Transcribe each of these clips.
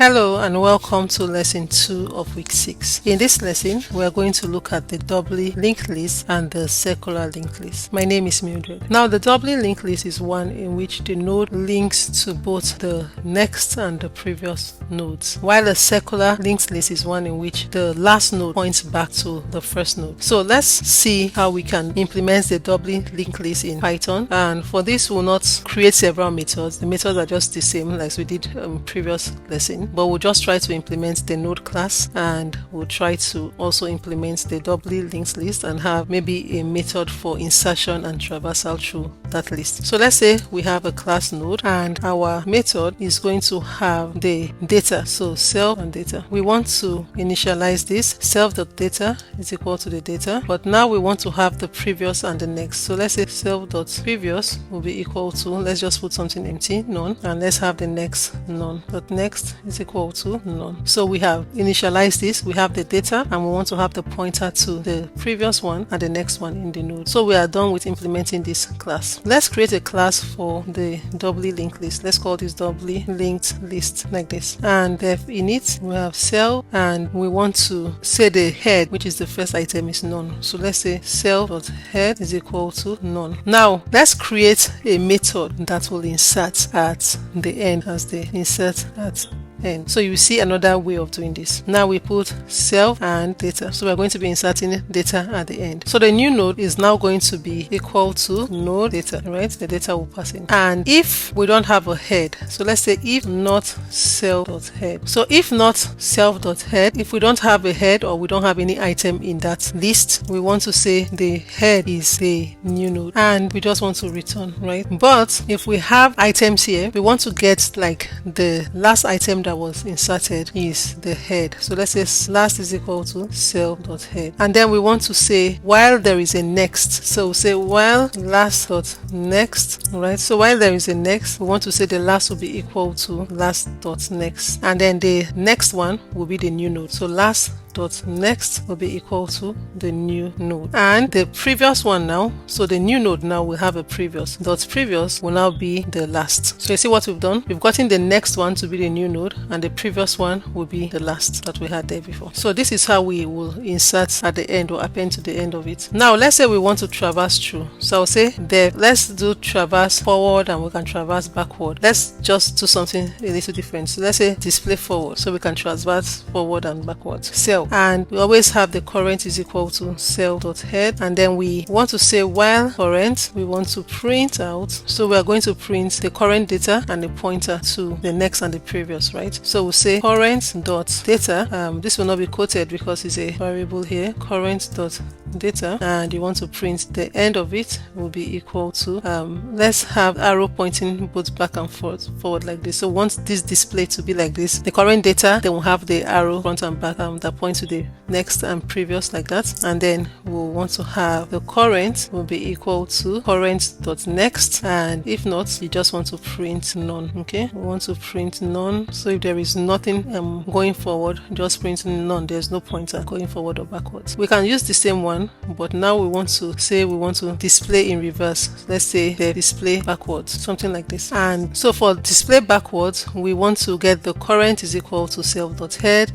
Hello and welcome to lesson 2 of week 6. In this lesson, we are going to look at the doubly linked list and the circular linked list. My name is Mildred. Now, the doubly linked list is one in which the node links to both the next and the previous nodes, while a circular linked list is one in which the last node points back to the first node. So let's see how we can implement the doubly linked list in Python. And for this, we'll not create several methods. The methods are just the same like we did in previous lesson. But we'll just try to implement the node class, and we'll try to also implement the doubly linked list and have maybe a method for insertion and traversal through that list. So let's say we have a class node and our method is going to have the data, so self and data. We want to initialize this. Self.data is equal to the data, but now we want to have the previous and the next. So let's say self.previous will be equal to, let's just put something empty, none, and let's have the next, none. But next is equal to none. So we have initialized this, we have the data, and we want to have the pointer to the previous one and the next one in the node. So we are done with implementing this class. Let's create a class for the doubly linked list. Let's call this doubly linked list like this. And def init, we have self, and we want to say the head, which is the first item, is none. So let's say self.head is equal to none. Now let's create a method that will insert at the end as the insert at end. So you see another way of doing this. Now we put self and data. So we're going to be inserting data at the end. So the new node is now going to be equal to node data, right? The data will pass in. And if we don't have a head, so let's say if not self.head. So if not self.head, if we don't have a head or we don't have any item in that list, we want to say the head is the new node and we just want to return, right? But if we have items here, we want to get like the last item that was inserted is the head. So let's say last is equal to self.head, and then we want to say while there is a next, so say while last.next, right? So while there is a next, we want to say the last will be equal to last.next, and then the next one will be the new node. So last.next will be equal to the new node, and the previous one now, so the new node now will have a previous. Dot previous will now be the last. So you see what we've done? We've gotten the next one to be the new node, and the previous one will be the last that we had there before. So this is how we will insert at the end or append to the end of it. Now let's say we want to traverse through. So I'll say there, let's do traverse forward and we can traverse backward. Let's just do something a little different. So let's say display forward, so we can traverse forward and backwards. Self, and we always have the current is equal to self.head, and then we want to say while current, we want to print out. So we are going to print the current data and the pointer to the next and the previous, right? So we'll say current dot data. This will not be quoted because it's a variable here. Current dot data, and you want to print the end of it will be equal to let's have arrow pointing both back and forward like this. So we want this display to be like this. The current data, then we'll have the arrow front and back that point to the next and previous like that, and then we'll want to have the current will be equal to current dot next, and if not, you just want to print none. Okay, we want to print none. So if there is nothing going forward, just print none. There's no pointer going forward or backwards. We can use the same one, but now we want to say we want to display in reverse. Let's say the display backwards, something like this. And so for display backwards, we want to get the current is equal to self.head.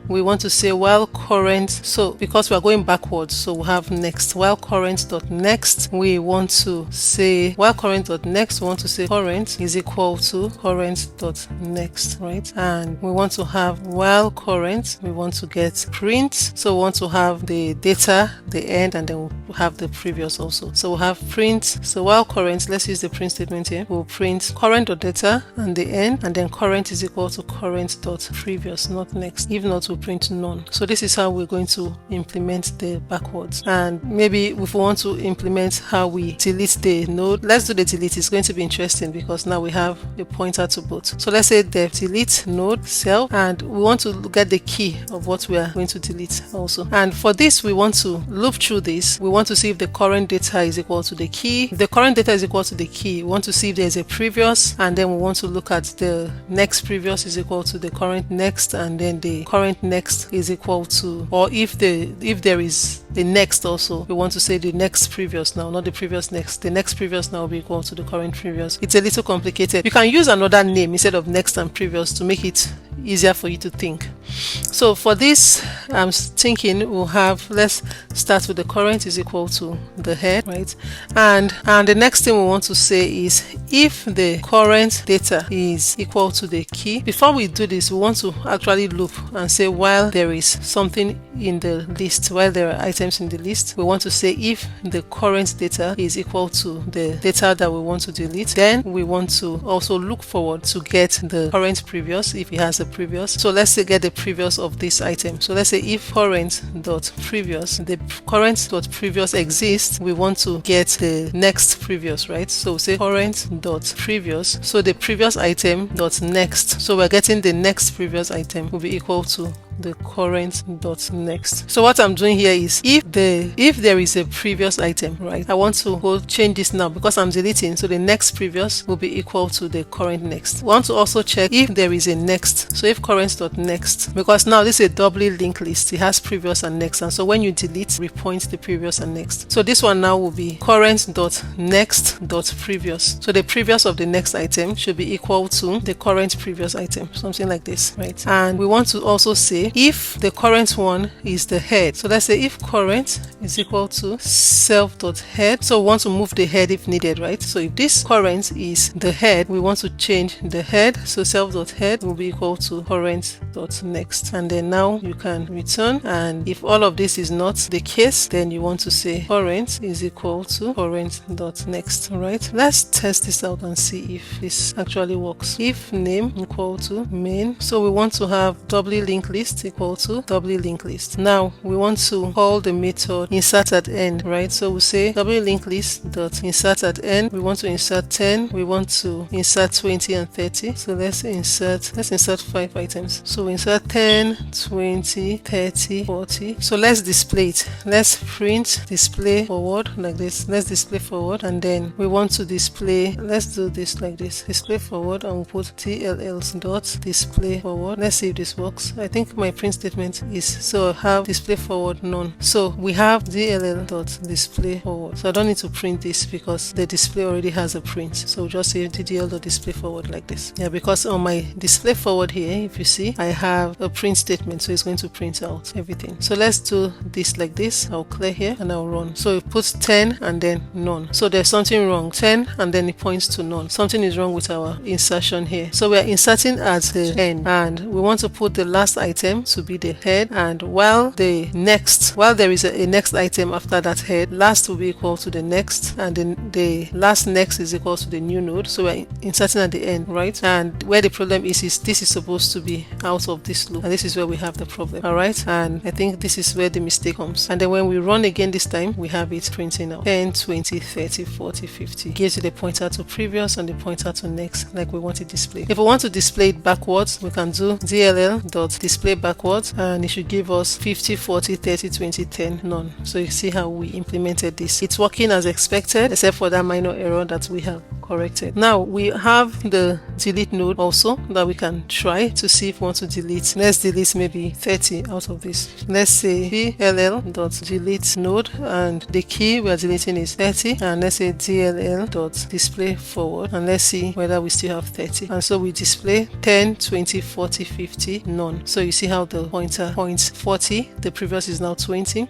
We want to say while current, so because we are going backwards, so we have next. While current dot next, we want to say while current dot next, we want to say current is equal to current dot next, right? And we want to have while current, we want to get print, so we want to have the data, the end, and then we'll have the previous also. So we'll have print. So while current, let's use the print statement here. We'll print current dot data and the end, and then current is equal to current dot previous, not next. If not, we'll print none. So this is how we're going to implement the backwards. And maybe if we want to implement how we delete the node, let's do the delete. It's going to be interesting because now we have a pointer to both. So let's say the delete node self, and we want to get the key of what we are going to delete also. And for this, we want to loop through this. We want to see if the current data is equal to the key. If the current data is equal to the key, we want to see if there's a previous, and then we want to look at the next previous is equal to the current next, and then the current next is equal to, or if there is the next also, we want to say the next previous now, not the previous next. The next previous now will be equal to the current previous. It's a little complicated. You can use another name instead of next and previous to make it easier for you to think. So for this, I'm thinking we'll have, let's start with the current is equal to the head, right? And the next thing we want to say is if the current data is equal to the key. Before we do this, we want to actually loop and say while there is something in the list, while there are items in the list, we want to say if the current data is equal to the data that we want to delete, then we want to also look forward to get the current previous if it has a previous. So let's say get the previous of this item. So let's say if current dot previous, the current dot previous exists, we want to get the next previous, right? So say current dot previous, so the previous item dot next, so we're getting the next previous item will be equal to the current dot next. So what I'm doing here is if there is a previous item, right, I want to go change this now because I'm deleting, so the next previous will be equal to the current next. We want to also check if there is a next, so if current dot next, because now this is a doubly linked list, it has previous and next, and so when you delete, repoint the previous and next. So this one now will be current dot next dot previous, so the previous of the next item should be equal to the current previous item, something like this, right? And we want to also say if the current one is the head, so let's say if current is equal to self.head, so we want to move the head if needed, right? So if this current is the head, we want to change the head, so self.head will be equal to current.next, and then now you can return. And if all of this is not the case, then you want to say current is equal to current.next. Right, let's test this out and see if this actually works. If name equal to main, so we want to have doubly linked list equal to doubly linked list. Now we want to call the method insert at end, right? So we say doubly linked list dot insert at end. We want to insert 10, we want to insert 20 and 30. So let's insert 5 items. So we insert 10, 20, 30, 40. So let's display it. Let's print display forward like this. Let's display forward, and then we want to display, let's do this like this, display forward, and we'll put DLLs dot display forward. Let's see if this works. I think my print statement is, so I have display forward none. So we have DLL dot display forward. So I don't need to print this because the display already has a print. So just say DDL dot display forward like this. Yeah, because on my display forward here, if you see, I have a print statement, so it's going to print out everything. So let's do this like this. I'll clear here and I'll run. So it puts 10 and then none. So there's something wrong. 10 and then it points to none. Something is wrong with our insertion here. So we're inserting at the end, and we want to put the last item to be the head, and while there is a next item after that head, last will be equal to the next, and then the last next is equal to the new node. So we're inserting at the end, right? And where the problem is this is supposed to be out of this loop, and this is where we have the problem. All right, and I think this is where the mistake comes. And then when we run again this time, we have it printing out 10, 20, 30, 40, 50. It gives you the pointer to previous and the pointer to next, like we want it displayed. If we want to display it backwards, we can do DLL dot display backwards, and it should give us 50, 40, 30, 20, 10, none. So you see how we implemented this. It's working as expected, except for that minor error that we have corrected. Now we have the delete node also that we can try to see if we want to delete. Let's delete maybe 30 out of this. Let's say DLL dot delete node, and the key we are deleting is 30, and let's say DLL dot display forward, and let's see whether we still have 30. And so we display 10, 20, 40, 50, none. So you see how the pointer points 40, the previous is now 20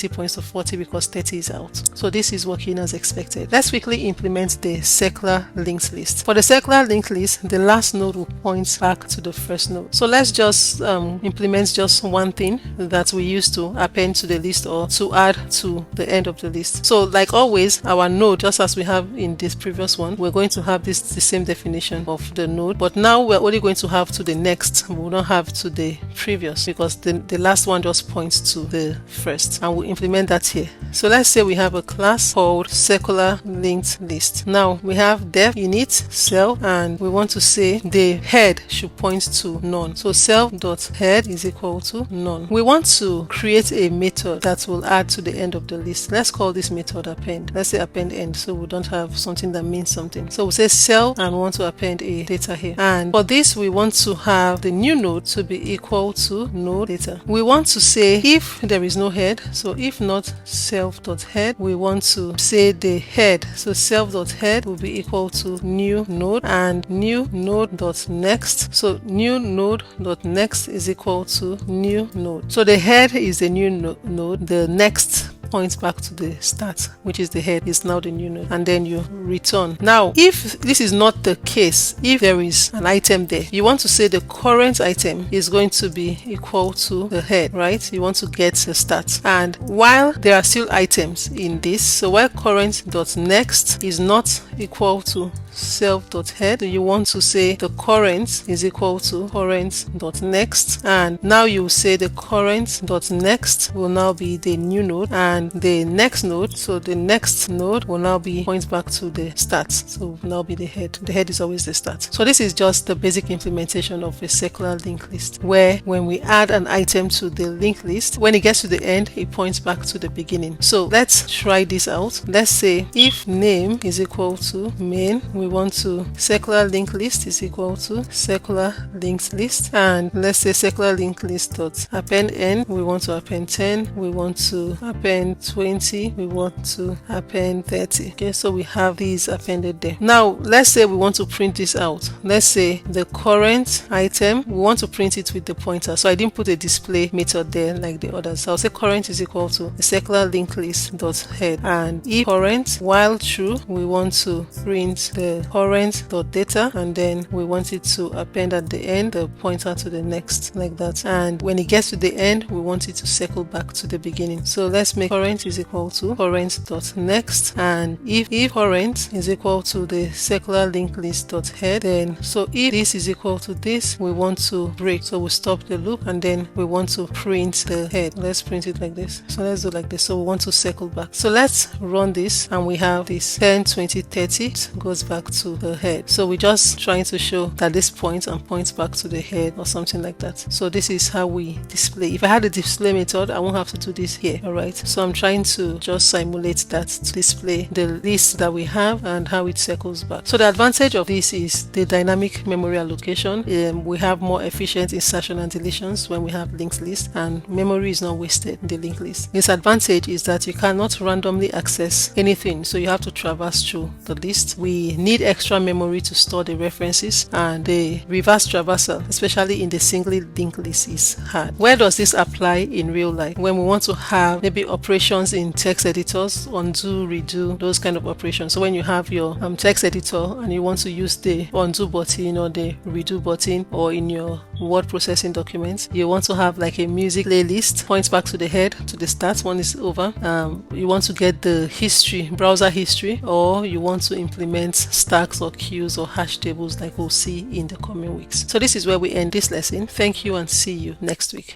points to 40 because 30 is out. So this is working as expected. Let's quickly implement the circular linked list. For the circular linked list, the last node will point back to the first node. So let's just implement just one thing that we use to append to the list or to add to the end of the list. So like always, our node, just as we have in this previous one, we're going to have the same definition of the node, but now we're only going to have to the next. We will not have to the previous because the last one just points to the first, and we'll implement that here. So let's say we have a class called circular linked list. Now we have def init self, and we want to say the head should point to none. So self.head is equal to none. We want to create a method that will add to the end of the list. Let's call this method append. Let's say append end, so we don't have something that means something. So we say self and we want to append a data here. And for this, we want to have the new node to be equal to node data. We want to say if there is no head, So if not self.head, we want to say the head. So self.head will be equal to new node and new node.next. So new node.next is equal to new node. So the head is the new node, the next points back to the start, which is the head, is now the new node, and then you return. Now, if this is not the case, if there is an item there, you want to say the current item is going to be equal to the head, right? You want to get the start. And while there are still items in this, so while current.next is not equal to self.head, you want to say the current is equal to current.next, and now you say the current.next will now be the new node and the next node, so the next node will now be points back to the start, so will now be the head. The head is always the start. So this is just the basic implementation of a circular linked list, where when we add an item to the linked list, when it gets to the end, it points back to the beginning. So let's try this out. Let's say if name is equal to main, we want to circular linked list is equal to circular linked list, and let's say circular linked list dot append n, we want to append 10, we want to append 20, we want to append 30. Okay, so we have these appended there. Now let's say we want to print this out. Let's say the current item, we want to print it with the pointer, so I didn't put a display method there like the others. So I'll say current is equal to the circular linked list dot head, and if current, while true, we want to print the current.data, and then we want it to append at the end the pointer to the next, like that. And when it gets to the end, we want it to circle back to the beginning. So let's make current is equal to current.next, and if current is equal to the circular linked list dot head, then so if this is equal to this, we want to break, so we stop the loop, and then we want to print the head. Let's print it like this. So let's do like this. So we want to circle back. So let's run this, and we have this 10, 20, 30 goes back to the head. So we're just trying to show that this points and points back to the head or something like that. So this is how we display. If I had a display method, I won't have to do this here. All right, so I'm trying to just simulate that to display the list that we have and how it circles back. So the advantage of this is the dynamic memory allocation. We have more efficient insertion and deletions when we have linked list, and memory is not wasted in the linked list. Disadvantage is that you cannot randomly access anything, so you have to traverse through the list. We need extra memory to store the references, and the reverse traversal, especially in the singly linked list, is hard. Where does this apply in real life? When we want to have maybe operations in text editors, undo, redo, those kind of operations. So when you have your text editor and you want to use the undo button or the redo button, or in your word processing documents, you want to have like a music playlist, points back to the head, to the start when it's over. You want to get the history, browser history, or you want to implement stacks or queues or hash tables like we'll see in the coming weeks. So this is where we end this lesson. Thank you, and see you next week.